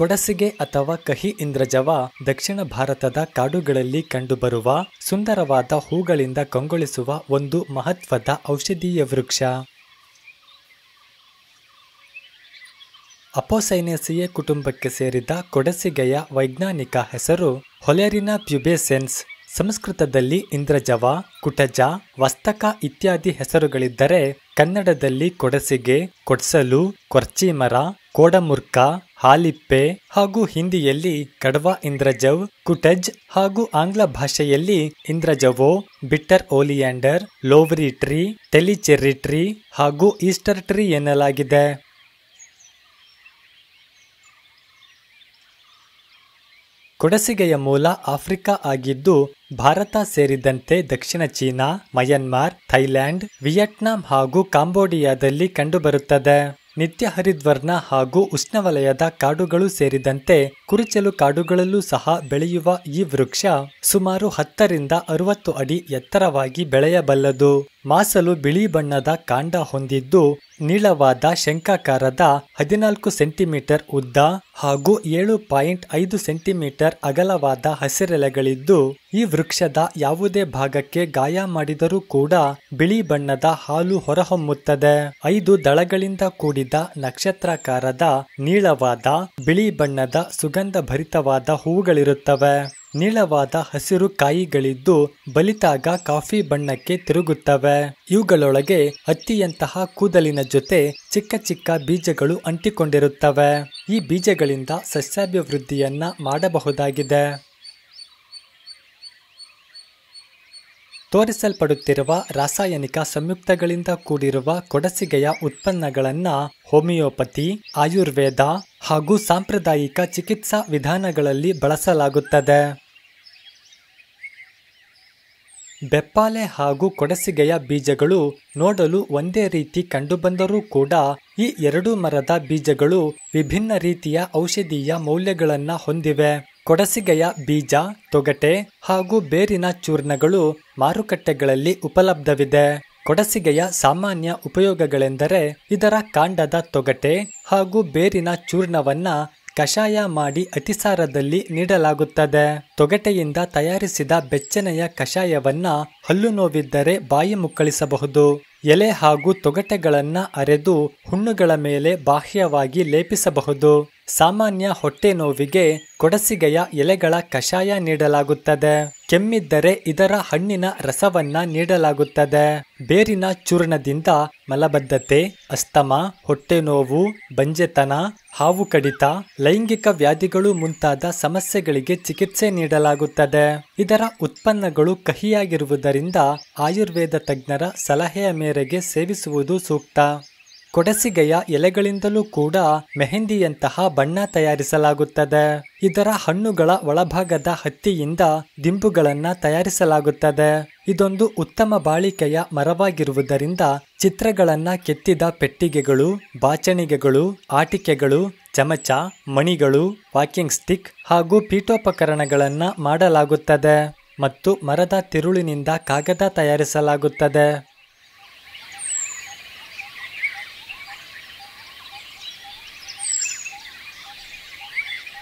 ಕೊಡಸಿಗೆ ಅಥವಾ ಕಹಿ ಇಂದ್ರಜವ ದಕ್ಷಿಣ ಭಾರತದ ಕಾಡುಗಳಲ್ಲಿ ಕಂಡುಬರುವ ಸುಂದರವಾದ ಹೂಗಳಿಂದ ಕಂಗೊಳಿಸುವ ಒಂದು ಮಹತ್ವದ ಔಷಧೀಯ ವೃಕ್ಷ. ಅಪೋಸೈನೇಸಿಯೇ ಕುಟುಂಬಕ್ಕೆ ಸೇರಿದ ಕೊಡಸಿಗೆಯ ವೈಜ್ಞಾನಿಕ ಹೆಸರು ಹೊಲೆರಿನಾ ಪ್ಯೂಬೇಸೆನ್ಸ್. ಸಂಸ್ಕೃತದಲ್ಲಿ ಇಂದ್ರಜವ, ಕುಟಜ, ವಸ್ತಕ ಇತ್ಯಾದಿ ಹೆಸರುಗಳಿದ್ದರೆ ಕನ್ನಡದಲ್ಲಿ ಕೊಡಸಿಗೆ, ಕೊಡ್ಸಲು, ಕೊರ್ಚಿಮರ, ಕೋಡಮುರ್ಕ, ಹಾಲಿಪ್ಪೆ ಹಾಗೂ ಹಿಂದಿಯಲ್ಲಿ ಕಡ್ವಾ ಇಂದ್ರಜವ್, ಕುಟಜ್ ಹಾಗೂ ಆಂಗ್ಲ ಭಾಷೆಯಲ್ಲಿ ಇಂದ್ರಜವೋ, ಬಿಟ್ಟರ್ ಓಲಿಯಾಂಡರ್, ಲೋವರಿ ಟ್ರೀ, ಟೆಲಿಚೆರ್ರಿ ಟ್ರೀ ಹಾಗೂ ಈಸ್ಟರ್ ಟ್ರೀ ಎನ್ನಲಾಗಿದೆ. ಕೊಡಸಿಗೆಯ ಮೂಲ ಆಫ್ರಿಕಾ ಆಗಿದ್ದು ಭಾರತ ಸೇರಿದಂತೆ ದಕ್ಷಿಣ ಚೀನಾ, ಮಯನ್ಮಾರ್, ಥೈಲ್ಯಾಂಡ್, ವಿಯೆಟ್ನಾಂ ಹಾಗೂ ಕಾಂಬೋಡಿಯಾದಲ್ಲಿ ಕಂಡುಬರುತ್ತದೆ. ನಿತ್ಯ ಹರಿದ್ವರ್ಣ ಹಾಗೂ ಉಷ್ಣವಲಯದ ಕಾಡುಗಳು ಸೇರಿದಂತೆ ಕುರುಚಲು ಕಾಡುಗಳಲ್ಲೂ ಸಹ ಬೆಳೆಯುವ ಈ ವೃಕ್ಷ ಸುಮಾರು 10 ರಿಂದ 60 ಅಡಿ ಎತ್ತರವಾಗಿ ಬೆಳೆಯಬಲ್ಲದು. ಮಾಸಲು ಬಿಳಿ ಬಣ್ಣದ ಕಾಂಡ ಹೊಂದಿದ್ದು ನೀಳವಾದ ಶಂಖಾಕಾರದ 14 ಸೆಂಟಿಮೀಟರ್ ಉದ್ದ ಹಾಗೂ 7.5 ಸೆಂಟಿಮೀಟರ್ ಅಗಲವಾದ ಹಸಿರೆಲೆಗಳಿದ್ದು ಈ ವೃಕ್ಷದ ಯಾವುದೇ ಭಾಗಕ್ಕೆ ಗಾಯ ಮಾಡಿದರೂ ಕೂಡ ಬಿಳಿ ಬಣ್ಣದ ಹಾಲು ಹೊರಹೊಮ್ಮುತ್ತದೆ. 5 ದಳಗಳಿಂದ ಕೂಡಿದ ನಕ್ಷತ್ರಾಕಾರದ ನೀಳವಾದ ಬಿಳಿ ಬಣ್ಣದ ಸುಗಂಧ ಭರಿತವಾದ ಹೂವುಗಳಿರುತ್ತವೆ. ನೀಳವಾದ ಹಸಿರು ಕಾಯಿಗಳಿದ್ದು ಬಲಿತಾಗ ಕಾಫಿ ಬಣ್ಣಕ್ಕೆ ತಿರುಗುತ್ತವೆ. ಇವುಗಳೊಳಗೆ ಹತ್ತಿಯಂತಹ ಕೂದಲಿನ ಜೊತೆ ಚಿಕ್ಕ ಚಿಕ್ಕ ಬೀಜಗಳು ಅಂಟಿಕೊಂಡಿರುತ್ತವೆ. ಈ ಬೀಜಗಳಿಂದ ಸಸ್ಯಾಭಿವೃದ್ಧಿಯನ್ನ ಮಾಡಬಹುದಾಗಿದೆ. ತೋರಿಸಲ್ಪಡುತ್ತಿರುವ ರಾಸಾಯನಿಕ ಸಂಯುಕ್ತಗಳಿಂದ ಕೂಡಿರುವ ಕೊಡಸಿಗೆಯ ಉತ್ಪನ್ನಗಳನ್ನು ಹೋಮಿಯೋಪತಿ, ಆಯುರ್ವೇದ ಹಾಗೂ ಸಾಂಪ್ರದಾಯಿಕ ಚಿಕಿತ್ಸಾ ವಿಧಾನಗಳಲ್ಲಿ ಬಳಸಲಾಗುತ್ತದೆ. ಬೆಪ್ಪಾಲೆ ಹಾಗೂ ಕೊಡಸಿಗೆಯ ಬೀಜಗಳು ನೋಡಲು ಒಂದೇ ರೀತಿ ಕಂಡುಬಂದರೂ ಕೂಡ ಈ ಎರಡು ಮರದ ಬೀಜಗಳು ವಿಭಿನ್ನ ರೀತಿಯ ಔಷಧೀಯ ಮೌಲ್ಯಗಳನ್ನು ಹೊಂದಿವೆ. ಕೊಡಸಿಗೆಯ ಬೀಜ, ತೊಗಟೆ ಹಾಗೂ ಬೇರಿನ ಚೂರ್ಣಗಳು ಮಾರುಕಟ್ಟೆಗಳಲ್ಲಿ ಉಪಲಬ್ಧವಿದೆ. ಕೊಡಸಿಗೆಯ ಸಾಮಾನ್ಯ ಉಪಯೋಗಗಳೆಂದರೆ ಇದರ ಕಾಂಡದ ತೊಗಟೆ ಹಾಗೂ ಬೇರಿನ ಚೂರ್ಣವನ್ನ ಕಷಾಯ ಮಾಡಿ ಅತಿಸಾರದಲ್ಲಿ ನೀಡಲಾಗುತ್ತದೆ. ತೊಗಟೆಯಿಂದ ತಯಾರಿಸಿದ ಬೆಚ್ಚನೆಯ ಕಷಾಯವನ್ನ ಹಲ್ಲು ನೋವಿದ್ದರೆ ಬಾಯಿ ಮುಕ್ಕಳಿಸಬಹುದು. ಎಲೆ ಹಾಗೂ ತೊಗಟೆಗಳನ್ನ ಅರೆದು ಹುಣ್ಣುಗಳ ಮೇಲೆ ಬಾಹ್ಯವಾಗಿ ಲೇಪಿಸಬಹುದು. ಸಾಮಾನ್ಯ ಹೊಟ್ಟೆ ನೋವಿಗೆ ಕೊಡಸಿಗೆಯ ಎಲೆಗಳ ಕಷಾಯ ನೀಡಲಾಗುತ್ತದೆ. ಕೆಮ್ಮಿದ್ದರೆ ಇದರ ಹಣ್ಣಿನ ರಸವನ್ನ ನೀಡಲಾಗುತ್ತದೆ. ಬೇರಿನ ಚೂರ್ಣದಿಂದ ಮಲಬದ್ಧತೆ, ಅಸ್ತಮ, ಹೊಟ್ಟೆ ನೋವು, ಬಂಜೆತನ, ಹಾವು ಕಡಿತ, ಲೈಂಗಿಕ ವ್ಯಾಧಿಗಳು ಮುಂತಾದ ಸಮಸ್ಯೆಗಳಿಗೆ ಚಿಕಿತ್ಸೆ ನೀಡಲಾಗುತ್ತದೆ. ಇದರ ಉತ್ಪನ್ನಗಳು ಕಹಿಯಾಗಿರುವುದರಿಂದ ಆಯುರ್ವೇದ ತಜ್ಞರ ಸಲಹೆಯ ಮೇರೆಗೆ ಸೇವಿಸುವುದು ಸೂಕ್ತ. ಕೊಡಸಿಗೆಯ ಎಲೆಗಳಿಂದಲೂ ಕೂಡ ಮೆಹಂದಿಯಂತಹ ಬಣ್ಣ ತಯಾರಿಸಲಾಗುತ್ತದೆ. ಇದರ ಹಣ್ಣುಗಳ ಒಳಭಾಗದ ಹತ್ತಿಯಿಂದ ದಿಂಬುಗಳನ್ನ ತಯಾರಿಸಲಾಗುತ್ತದೆ. ಇದೊಂದು ಉತ್ತಮ ಬಾಳಿಕೆಯ ಮರವಾಗಿರುವುದರಿಂದ ಚಿತ್ರಗಳನ್ನ ಕೆತ್ತಿದ ಪೆಟ್ಟಿಗೆಗಳು, ಬಾಚಣಿಗೆಗಳು, ಆಟಿಕೆಗಳು, ಚಮಚ, ಮಣಿಗಳು, ವಾಕಿಂಗ್ ಸ್ಟಿಕ್ ಹಾಗೂ ಪೀಠೋಪಕರಣಗಳನ್ನ ಮಾಡಲಾಗುತ್ತದೆ ಮತ್ತು ಮರದ ತಿರುಳಿನಿಂದ ಕಾಗದ ತಯಾರಿಸಲಾಗುತ್ತದೆ.